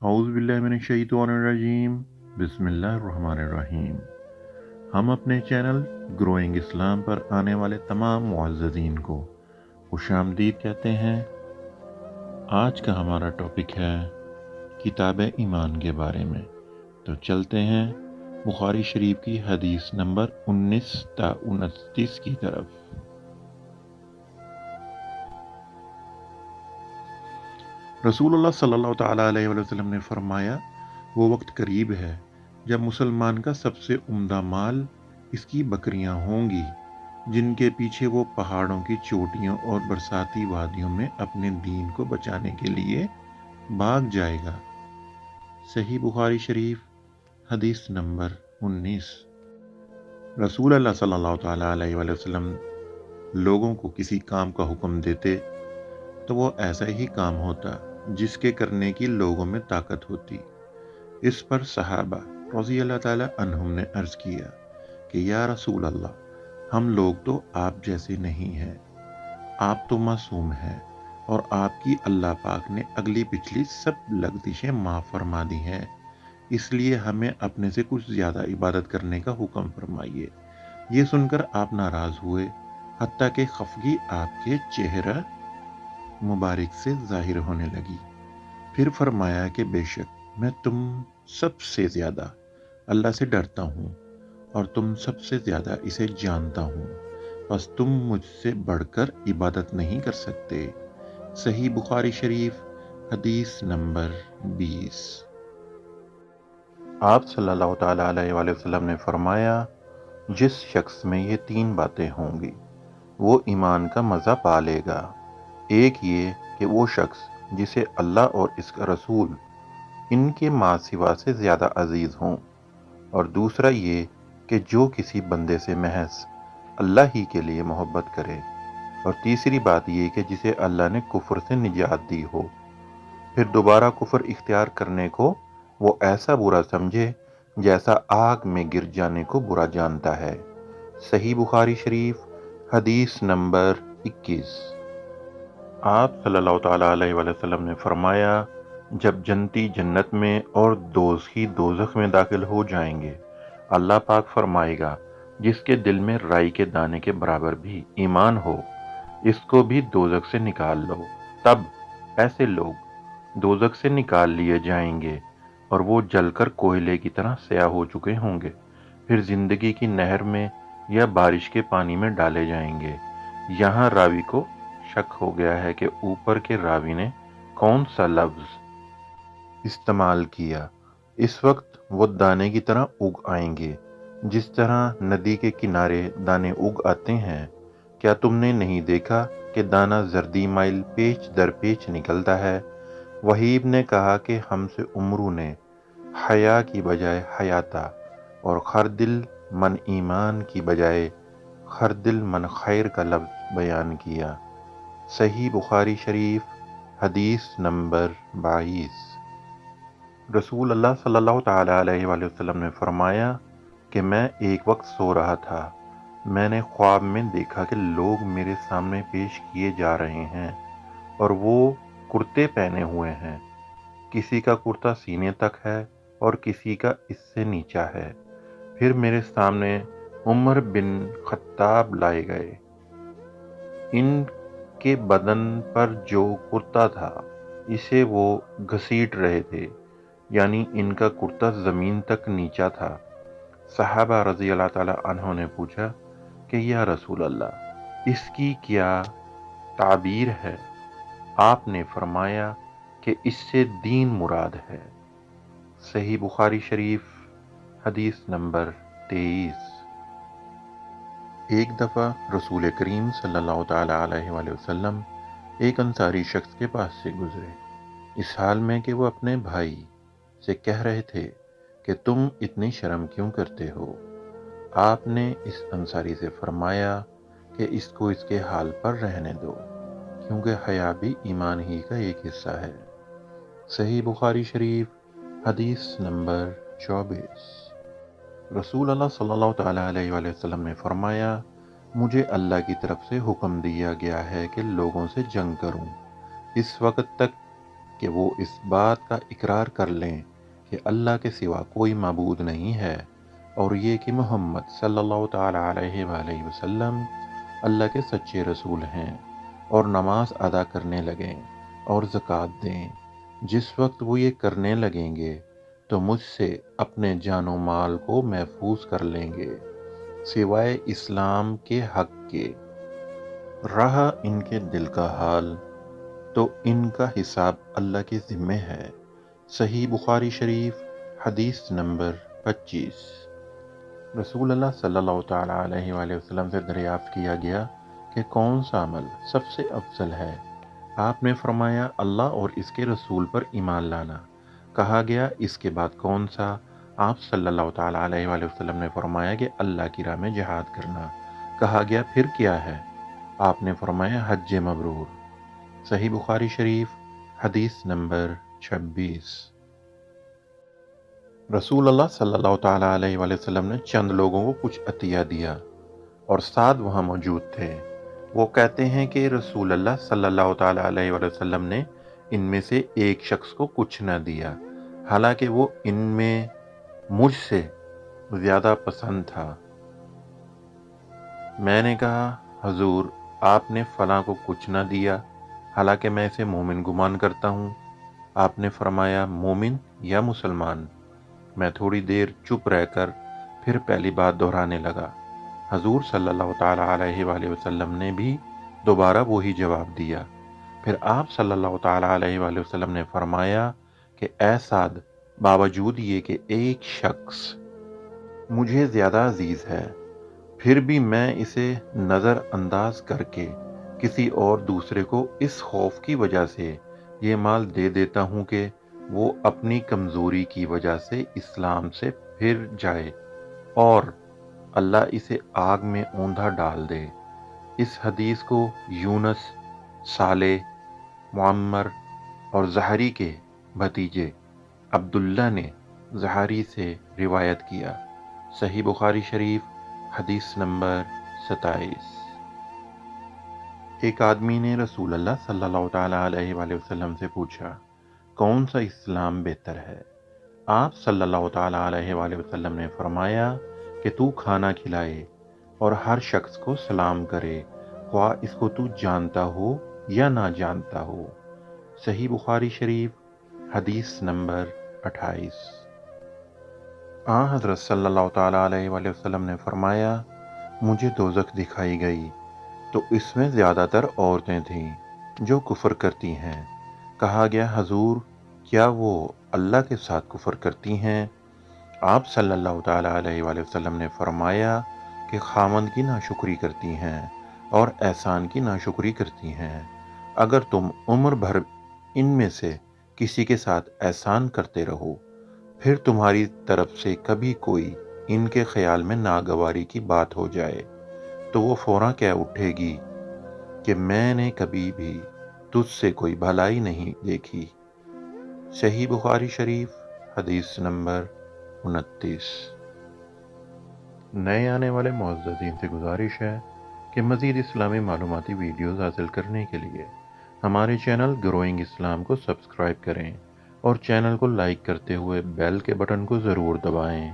اعوذ باللہ من الشیطان الرجیم بسم اللہ الرحمن الرحیم۔ ہم اپنے چینل گروئنگ اسلام پر آنے والے تمام معززین کو خوش آمدید کہتے ہیں۔ آج کا ہمارا ٹاپک ہے کتاب ایمان کے بارے میں، تو چلتے ہیں بخاری شریف کی حدیث نمبر 19 تا 29 کی طرف۔ رسول اللہ صلی اللہ تعالیٰ علیہ وسلم نے فرمایا، وہ وقت قریب ہے جب مسلمان کا سب سے عمدہ مال اس کی بکریاں ہوں گی، جن کے پیچھے وہ پہاڑوں کی چوٹیوں اور برساتی وادیوں میں اپنے دین کو بچانے کے لیے بھاگ جائے گا۔ صحیح بخاری شریف حدیث نمبر 19۔ رسول اللہ صلی اللہ تعالیٰ علیہ وسلم لوگوں کو کسی کام کا حکم دیتے تو وہ ایسا ہی کام ہوتا جس کے کرنے کی لوگوں میں طاقت ہوتی۔ اس پر صحابہ رضی اللہ تعالیٰ عنہم نے عرض کیا کہ یا رسول اللہ، ہم لوگ تو آپ جیسے نہیں ہیں، آپ تو معصوم ہیں اور آپ کی اللہ پاک نے اگلی پچھلی سب لغزشیں معاف فرما دی ہیں، اس لیے ہمیں اپنے سے کچھ زیادہ عبادت کرنے کا حکم فرمائیے۔ یہ سن کر آپ ناراض ہوئے، حتیٰ کہ خفگی آپ کے چہرہ مبارک سے ظاہر ہونے لگی۔ پھر فرمایا کہ بے شک میں تم سب سے زیادہ اللہ سے ڈرتا ہوں اور تم سب سے زیادہ اسے جانتا ہوں، بس تم مجھ سے بڑھ کر عبادت نہیں کر سکتے۔ صحیح بخاری شریف حدیث نمبر 20۔ آپ صلی اللہ تعالیٰ علیہ وآلہ وسلم نے فرمایا، جس شخص میں یہ 3 باتیں ہوں گی وہ ایمان کا مزہ پا لے گا۔ ایک یہ کہ وہ شخص جسے اللہ اور اس کا رسول ان کے ماں سوا سے زیادہ عزیز ہوں، اور دوسرا یہ کہ جو کسی بندے سے محض اللہ ہی کے لیے محبت کرے، اور تیسری بات یہ کہ جسے اللہ نے کفر سے نجات دی ہو، پھر دوبارہ کفر اختیار کرنے کو وہ ایسا برا سمجھے جیسا آگ میں گر جانے کو برا جانتا ہے۔ صحیح بخاری شریف حدیث نمبر 21۔ آپ صلی اللہ تعالیٰ علیہ وآلہ وسلم نے فرمایا، جب جنتی جنت میں اور دوزخی دوزخ میں داخل ہو جائیں گے، اللہ پاک فرمائے گا، جس کے دل میں رائی کے دانے کے برابر بھی ایمان ہو، اس کو بھی دوزخ سے نکال لو۔ تب ایسے لوگ دوزخ سے نکال لیے جائیں گے اور وہ جل کر کوئلے کی طرح سیاہ ہو چکے ہوں گے، پھر زندگی کی نہر میں یا بارش کے پانی میں ڈالے جائیں گے۔ یہاں راوی کو شک ہو گیا ہے کہ اوپر کے راوی نے کون سا لفظ استعمال کیا۔ اس وقت وہ دانے کی طرح اگ آئیں گے، جس طرح ندی کے کنارے دانے اگ آتے ہیں۔ کیا تم نے نہیں دیکھا کہ دانہ زردی مائل پیچ در پیچ نکلتا ہے؟ وہیب نے کہا کہ ہم سے عمرو نے حیا کی بجائے حیاتا اور خردل من ایمان کی بجائے خردل من خیر کا لفظ بیان کیا۔ صحیح بخاری شریف حدیث نمبر 22۔ رسول اللہ صلی اللہ تعالیٰ علیہ وآلہ وسلم نے فرمایا کہ میں ایک وقت سو رہا تھا، میں نے خواب میں دیکھا کہ لوگ میرے سامنے پیش کیے جا رہے ہیں اور وہ کرتے پہنے ہوئے ہیں، کسی کا کرتا سینے تک ہے اور کسی کا اس سے نیچا ہے۔ پھر میرے سامنے عمر بن خطاب لائے گئے، ان کے بدن پر جو کرتا تھا اسے وہ گھسیٹ رہے تھے، یعنی ان کا کرتا زمین تک نیچا تھا۔ صحابہ رضی اللہ تعالیٰ عنہ نے پوچھا کہ یا رسول اللہ، اس کی کیا تعبیر ہے؟ آپ نے فرمایا کہ اس سے دین مراد ہے۔ صحیح بخاری شریف حدیث نمبر 23۔ ایک دفعہ رسول کریم صلی اللہ تعالیٰ علیہ وآلہ وسلم ایک انصاری شخص کے پاس سے گزرے، اس حال میں کہ وہ اپنے بھائی سے کہہ رہے تھے کہ تم اتنی شرم کیوں کرتے ہو؟ آپ نے اس انصاری سے فرمایا کہ اس کو اس کے حال پر رہنے دو، کیونکہ حیا بھی ایمان ہی کا ایک حصہ ہے۔ صحیح بخاری شریف حدیث نمبر 24۔ رسول اللہ صلی اللہ تعالیٰ علیہ وآلہ وسلم نے فرمایا، مجھے اللہ کی طرف سے حکم دیا گیا ہے کہ لوگوں سے جنگ کروں، اس وقت تک کہ وہ اس بات کا اقرار کر لیں کہ اللہ کے سوا کوئی معبود نہیں ہے، اور یہ کہ محمد صلی اللہ تعالیٰ علیہ وآلہ وسلم اللہ کے سچے رسول ہیں، اور نماز ادا کرنے لگیں اور زکوٰۃ دیں۔ جس وقت وہ یہ کرنے لگیں گے تو مجھ سے اپنے جان و مال کو محفوظ کر لیں گے، سوائے اسلام کے حق کے۔ رہا ان کے دل کا حال تو ان کا حساب اللہ کے ذمے ہے۔ صحیح بخاری شریف حدیث نمبر 25۔ رسول اللہ صلی اللہ تعالیٰ علیہ وآلہ وسلم سے دریافت کیا گیا کہ کون سا عمل سب سے افضل ہے؟ آپ نے فرمایا اللہ اور اس کے رسول پر ایمان لانا۔ کہا گیا اس کے بعد کون سا؟ آپ صلی اللہ تعالیٰ علیہ وآلہ وسلم نے فرمایا کہ اللہ کی راہ میں جہاد کرنا۔ کہا گیا پھر کیا ہے؟ آپ نے فرمایا حج مبرور۔ صحیح بخاری شریف حدیث نمبر 26۔ رسول اللہ صلی اللہ تعالیٰ علیہ وآلہ وسلم نے چند لوگوں کو کچھ عطیہ دیا اور ساتھ وہاں موجود تھے۔ وہ کہتے ہیں کہ رسول اللہ صلی اللہ تعالیٰ علیہ وآلہ وسلم نے ان میں سے ایک شخص کو کچھ نہ دیا، حالانکہ وہ ان میں مجھ سے زیادہ پسند تھا۔ میں نے کہا حضور آپ نے فلاں کو کچھ نہ دیا، حالانکہ میں اسے مومن گمان کرتا ہوں۔ آپ نے فرمایا مومن یا مسلمان؟ میں تھوڑی دیر چپ رہ کر پھر پہلی بات دہرانے لگا۔ حضور صلی اللہ تعالیٰ علیہ وآلہ وسلم نے بھی دوبارہ وہی جواب دیا۔ پھر آپ صلی اللہ تعالیٰ علیہ وآلہ وسلم نے فرمایا کہ اے سعد، باوجود یہ کہ ایک شخص مجھے زیادہ عزیز ہے، پھر بھی میں اسے نظر انداز کر کے کسی اور دوسرے کو اس خوف کی وجہ سے یہ مال دے دیتا ہوں کہ وہ اپنی کمزوری کی وجہ سے اسلام سے پھر جائے اور اللہ اسے آگ میں اوندھا ڈال دے۔ اس حدیث کو یونس، صالح، معمر اور زہری کے بھتیجے عبداللہ نے زہری سے روایت کیا۔ صحیح بخاری شریف حدیث نمبر 27۔ ایک آدمی نے رسول اللہ صلی اللہ تعالیٰ علیہ وآلہ وسلم سے پوچھا کون سا اسلام بہتر ہے؟ آپ صلی اللہ تعالیٰ علیہ وآلہ وسلم نے فرمایا کہ تو کھانا کھلائے اور ہر شخص کو سلام کرے، خواہ اس کو تو جانتا ہو یا نہ جانتا ہو۔ صحیح بخاری شریف حدیث نمبر 28۔ حضرت صلی اللہ تعالیٰ علیہ وآلہ وسلم نے فرمایا مجھے دوزخ دکھائی گئی تو اس میں زیادہ تر عورتیں تھیں جو کفر کرتی ہیں۔ کہا گیا حضور کیا وہ اللہ کے ساتھ کفر کرتی ہیں؟ آپ صلی اللہ تعالیٰ علیہ وآلہ وسلم نے فرمایا کہ خاوند کی ناشکری کرتی ہیں اور احسان کی ناشکری کرتی ہیں۔ اگر تم عمر بھر ان میں سے کسی کے ساتھ احسان کرتے رہو، پھر تمہاری طرف سے کبھی کوئی ان کے خیال میں ناگواری کی بات ہو جائے تو وہ فوراً کہہ اٹھے گی کہ میں نے کبھی بھی تجھ سے کوئی بھلائی نہیں دیکھی۔ صحیح بخاری شریف حدیث نمبر 29۔ نئے آنے والے معززین سے گزارش ہے کہ مزید اسلامی معلوماتی ویڈیوز حاصل کرنے کے لیے ہمارے چینل گروئنگ اسلام کو سبسکرائب کریں اور چینل کو لائک کرتے ہوئے بیل کے بٹن کو ضرور دبائیں۔